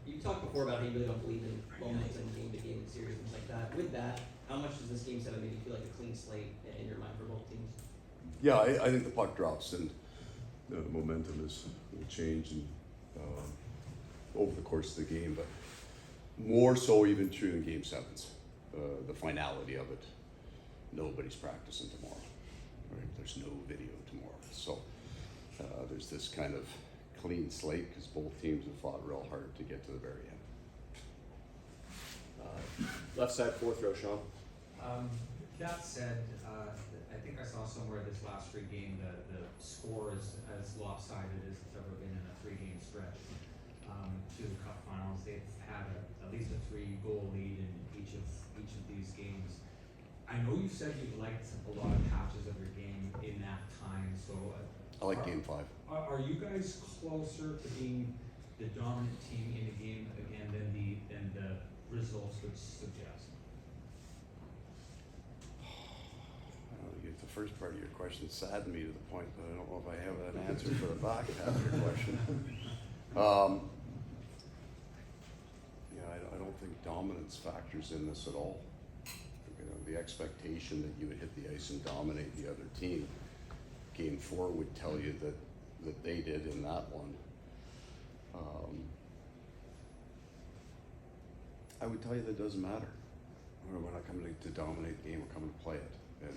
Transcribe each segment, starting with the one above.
You talked before about how you really don't believe in momentum, game-to-game series, things like that. With that, how much does this game setup make you feel like a clean slate in your mind for both teams? Yeah, I think the puck drops and the momentum will change and, over the course of the game, but more so even through the game sevens. The finality of it, nobody's practicing tomorrow. Right? There's no video tomorrow. So there's this kind of clean slate because both teams have fought real hard to get to the very end. Left side, fourth row, Sean. That said, I think I saw somewhere this last three game the score is as lopsided as it's ever been in a 3-game stretch. To the Cup Finals, they've had at least a 3-goal lead in each of these games. I know you said you liked a lot of patches of your game in that time, so I like Game 5. Are you guys closer to being the dominant team in the game again than the results would suggest? The first part of your question saddened me to the point that I don't know if I have an answer for the back half of your question. I don't think dominance factors in this at all. The expectation that you would hit the ice and dominate the other team, Game 4 would tell you that they did in that one. I would tell you that it doesn't matter. We're not coming to dominate the game, we're coming to play it. And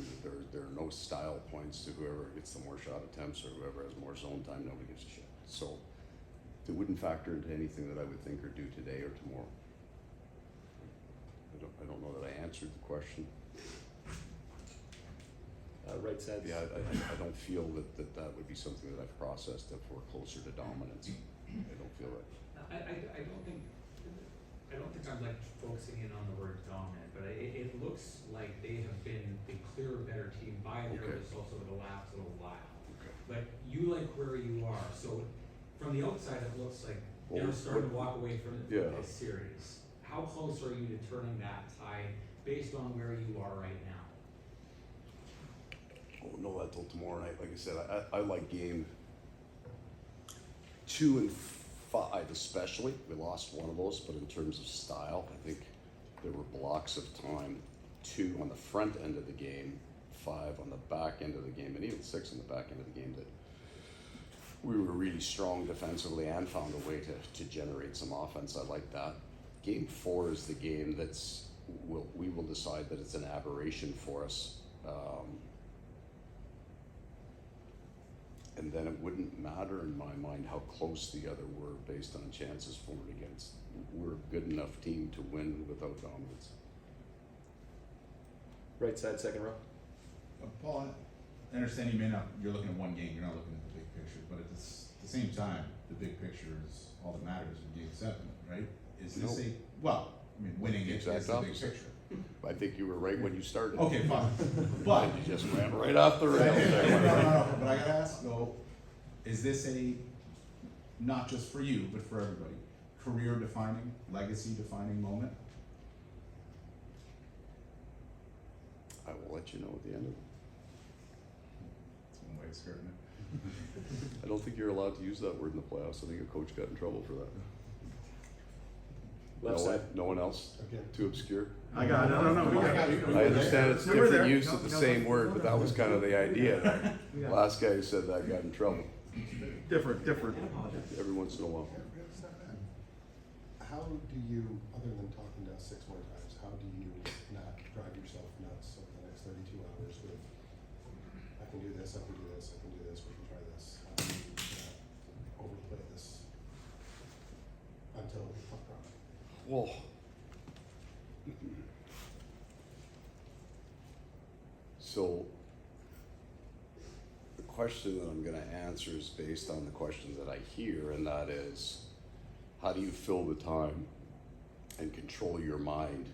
there are no style points to whoever gets the more shot attempts or whoever has more zone time, nobody gives a shit. So it wouldn't factor into anything that I would think or do today or tomorrow. I don't know that I answered the question. Right side. Yeah, I don't feel that would be something that I've processed if we're closer to dominance. I don't feel it. I don't think I'm like focusing in on the word dominant, but it looks like they have been the clear better team by their results over the last little while. Okay. But you like where you are, so from the outside it looks like they're starting to walk away from this series. How close are you to turning that tide based on where you are right now? I won't know that till tomorrow night. Like I said, I like Game 2 and 5 especially. We lost one of those, but in terms of style, I think there were blocks of time, 2 on the front end of the game, 5 on the back end of the game, and even 6 on the back end of the game that we were really strong defensively and found a way to generate some offense. I like that. Game 4 is the game we will decide that it's an aberration for us. And then it wouldn't matter in my mind how close the other were based on chances for and against. We're a good enough team to win without dominance. Right side, second row. Paul, I understand you're looking at one game, you're not looking at the big picture, but at the same time, the big picture is all that matters in Game 7, right? Is this winning is the big picture. I think you were right when you started. Okay, fine. But you just ran right off the rails there. No. But I gotta ask though, is this not just for you, but for everybody, career defining, legacy defining moment? I will let you know at the end of it. That's one way of skirting it. I don't think you're allowed to use that word in the playoffs. I think a coach got in trouble for that. Left side. No one else? Okay. Too obscure? I got it. No. I understand it's different use of the same word, but that was kind of the idea. The last guy who said that got in trouble. Different. Every once in a while. How do you, other than talking to us 6 more times, how do you not drive yourself nuts over the next 32 hours with, I can do this, we can try this. How do you not overplay this until the puck drop? Well, so the question that I'm going to answer is based on the question that I hear, and that is, how do you fill the time and control your mind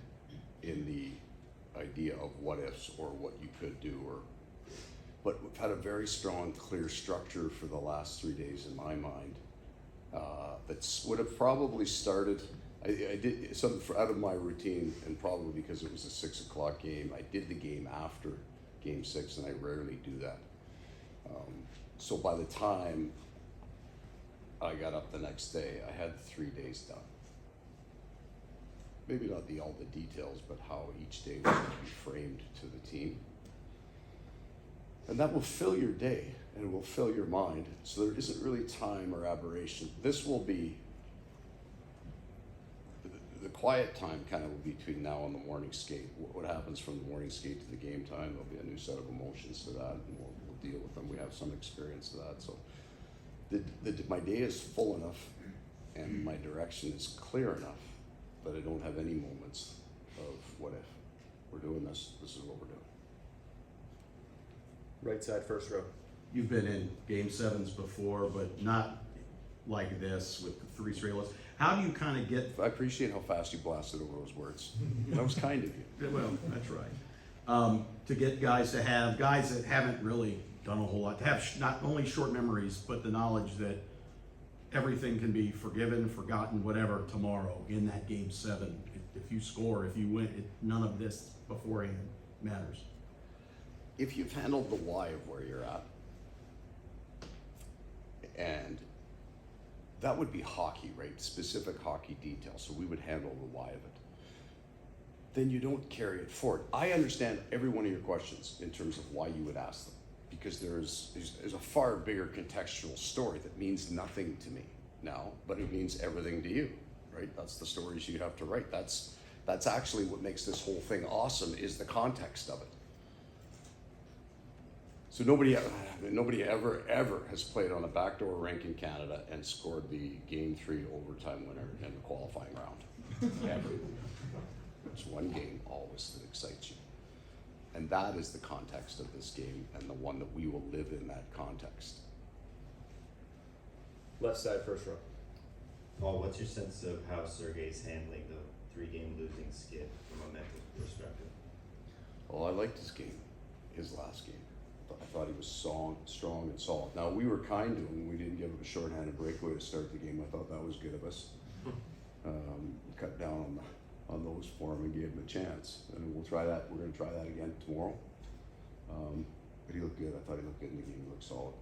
in the idea of what ifs or what you could do? But we've had a very strong, clear structure for the last 3 days in my mind that would have probably started. I did something out of my routine, and probably because it was a 6 o'clock game, I did the game after Game 6, and I rarely do that. So by the time I got up the next day, I had 3 days done. Maybe not all the details, but how each day was going to be framed to the team. And that will fill your day and it will fill your mind. So there isn't really time or aberration. This will be the quiet time kind of between now and the morning skate. What happens from the morning skate to the game time, there'll be a new set of emotions to that, and we'll deal with them. We have some experience to that. So my day is full enough and my direction is clear enough that I don't have any moments of what if. We're doing this, this is what we're doing. Right side, first row. You've been in game sevens before, but not like this with the 3 straight loss. How do you kind of get? I appreciate how fast you blasted over those words. That was kind of you. Well, that's right. To get guys that haven't really done a whole lot, to have not only short memories, but the knowledge that everything can be forgiven, forgotten, whatever tomorrow in that game 7. If you score, if you win, none of this beforehand matters. If you've handled the why of where you're at, and that would be hockey, right? Specific hockey details. So we would handle the why of it. Then you don't carry it forward. I understand every one of your questions in terms of why you would ask them, because there's a far bigger contextual story that means nothing to me now, but it means everything to you, right? That's the stories you have to write. That's actually what makes this whole thing awesome, is the context of it. So nobody ever has played on a backdoor rink in Canada and scored the Game 3 overtime winner in the qualifying round. Ever. There's one game always that excites you. And that is the context of this game, and the one that we will live in that context. Left side, first row. Paul, what's your sense of how Sergei's handling the 3-game losing skid from a mental perspective? Well, I liked his game, his last game. I thought he was strong and solid. Now, we were kind to him. We didn't give him a shorthanded breakaway to start the game. I thought that was good of us. Cut down on those for him and gave him a chance. And we'll try that. We're going to try that again tomorrow. But he looked good. I thought he looked good in the game. He looked solid.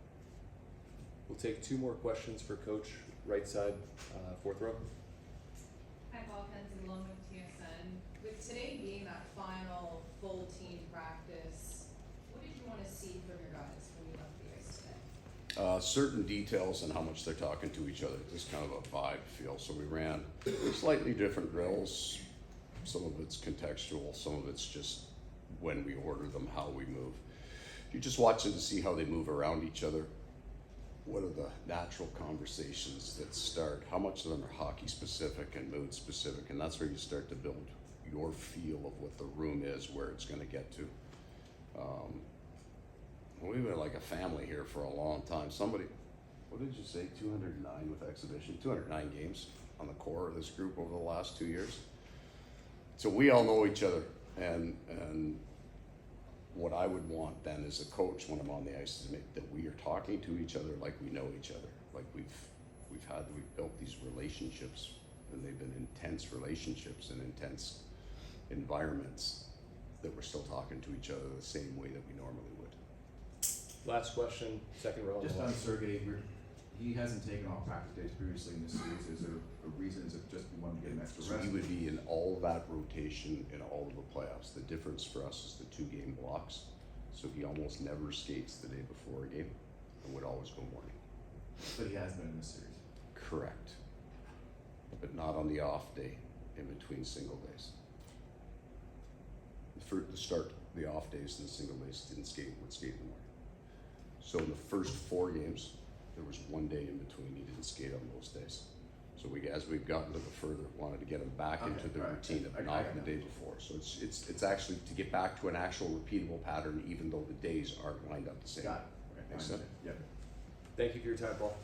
We'll take 2 more questions for Coach. Right side, fourth row. Hi, Paul Kenzie, along with TSN. With today being that final full team practice, what did you want to see from your guys when you left the ice today? Certain details and how much they're talking to each other. Just kind of a vibe feel. So we ran slightly different drills. Some of it's contextual. Some of it's just when we order them, how we move. You just watch them to see how they move around each other. What are the natural conversations that start? How much of them are hockey specific and mood specific? And that's where you start to build your feel of what the room is, where it's going to get to. We've been like a family here for a long time. Somebody, what did you say, 209 with exhibition? 209 games on the core of this group over the last 2 years. So we all know each other, and what I would want then as a coach when I'm on the ice is that we are talking to each other like we know each other, like we've built these relationships, and they've been intense relationships and intense environments, that we're still talking to each other the same way that we normally would. Last question, second row. Just on Sergei, he hasn't taken off practice days previously in this series. Is there a reason? Is it just we wanted to get him extra So rest? he would be in all that rotation in all of the playoffs. The difference for us is the 2-game blocks. So he almost never skates the day before a game, and would always go morning. But he has been in this series. Correct. But not on the off day, in between single days. For the start, the off days and the single days would skate in the morning. So in the first 4 games, there was 1 day in between he didn't skate on those days. So as we've gotten to the further, wanted to get him back into the routine of not the day before. So it's actually to get back to an actual repeatable pattern, even though the days aren't lined up the same. Got it. Okay, Makes fine. sense? Yep. Thank you for your time, Paul.